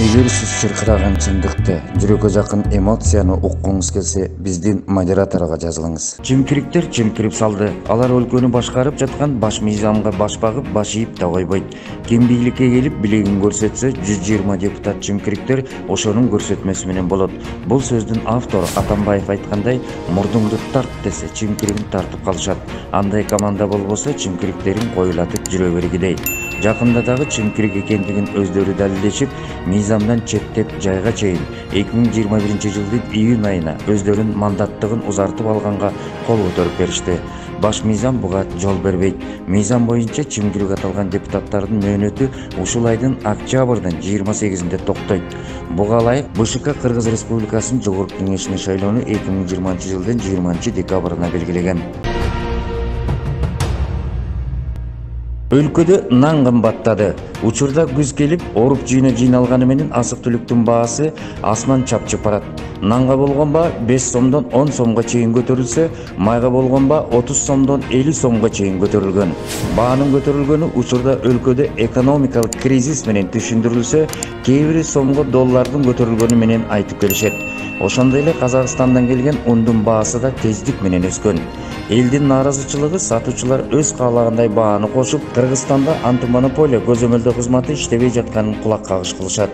Эгер сиз чыркыраган чындыкты, жүрөккө жакын эмоцияны уккуңуз келсе, биздин модераторго жазылыңыз. Чимкириктер чимкирип салды. Алар өлкөнү башкарып жаткан баш мыйзамга баш багып, баш ийип да койбойт. Ким бийликке келип билегин көрсөтсө, 120 депутат чимкириктер ошонун көрсөтмөсү менен болот. Бул сөздүн автору Атамбаев айткандай, мурдуңду тарт десе, чимкиригин тартып калышат. Андай команда болбосо, чимкириктерин коюлатып жүрө бергидей. Жакында дагы чимкирик экендигин өздөрү далилдешип, мыйзамдан четтеп жайга чейин 2021 жылдын июнь айына өздөрүн мандаттыгын узартып алганга кол көтөрүп беришти. Баш мыйзам буга жол бербейт. Мыйзам боюнча чимкирик аталган депутаттардын мөөнөтү ушул айдын октябрдын 28-inde токтойт. Буга ылайык БШК Кыргыз Республикасынын Жогорку Кеңешине шайлоону 2020 жылдын 20-декабрына белгилеген. Өлкөдө нан кымбаттады. Учурда күз келип, оруп жүйүнө жыйналганы менен азык-түлүктүн баасы асман чапчып барат. Нанга болгон баа 5 сомдон 10 сомго чейин көтөрүлсө, майга болгон баа 30 сомдон 50 сомго чейин көтөрүлгөн. Баанын көтөрүлгөнү учурда өлкөдө экономикалык кризис менен түшүндүрүлсө, кээ бири сомго доллардын көтөрүлгөнү менен айтып келишет. Ошондой эле Казакстандан келген ундун баасы да тездик менен өскөн. Элдин нааразычылыгы сатуучулар өз каалагандай бааны кошуп, Кыргызстанда антимонополия көзөмөлдөө кызматы иштебей жатканын кулак кагыш кылышат.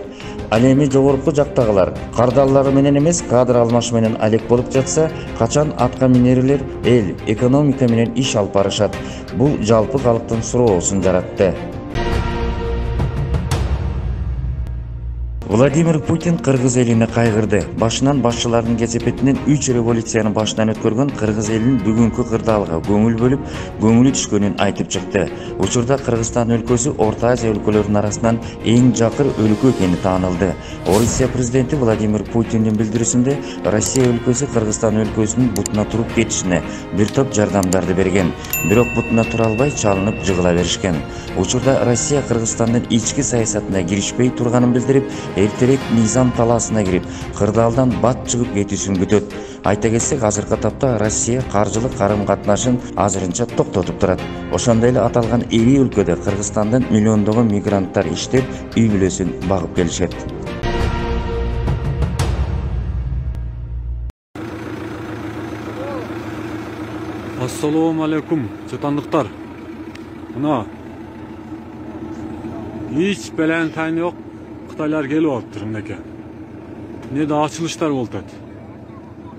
Ал эми жогорку жактагылар кардаллары менен эмес, кадр алмаш менен алек болуп жатса, качан атка минерлер эл, экономика менен иш алып барышат. Бул жалпы калктын суроосун жаратты. Владимир Путин Кыргыз элине кайгырды. Башынан башчылардын кесепетинен 3 революцияны башынан өткөргөн Кыргыз элинин бүгүнкү кырдаалга көңүл бөлүп, көңүлү түшкөнүн айтып чыкты. Учурда Кыргызстан өлкөсү Орто Азия өлкөлөрүнүн арасынан эң жакыр өлкө экени таанылды. Орусия президенти Владимир Путиндин билдирүүсүндө Россия өлкөсү Кыргызстан өлкөсүнүн бутуна туруп кетишине бир топ жардамдарды берген. Бирок бутуна тура албай чалынып жыгыла беришкен. Учурда Россия Кыргызстандын ички саясатына киришпей турганын билдирип, эртерээк мыйзам талаасына кирип, кырдаалдан бат чыгып кетүүсүн күтөт. Айта кетсек, азыркы тапта Россия каржылык карым-катнашын азырынча токтотуп турат. Ошондой эле аталган ири өлкөдө Кыргызстандан миллиондогон мигранттар иштеп, үй бүлөсүн багып келишет. Ассалому алейкум, чатандыктар. Мына hiç belen tayini yok. Kıtaylar geliyor oluptur mıneke. Ne de açılışlar oldu et.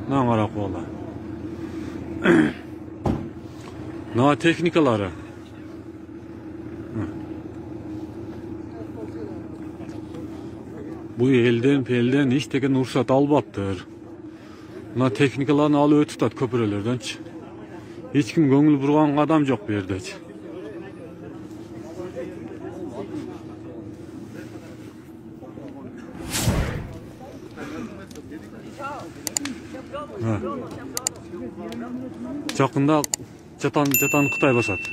Ne ngarak ola. Ne teknikaları. Bu elden hiç teken ruhsat albattır. Ne teknikalarını alıp tutat köprülerden. Hiç kim gönül burgan adam yok bir yerde. Жақында жatan Қытай басады.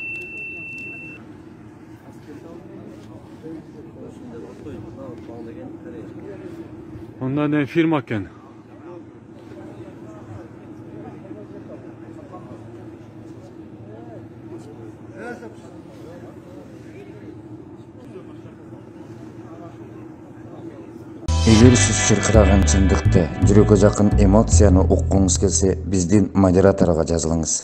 Онда не фирма екен. Эгер сиз чыркыраган чындыкты, жүрөккө жакын эмоцияны уккуңуз келсе, биздин модераторго жазылыңыз.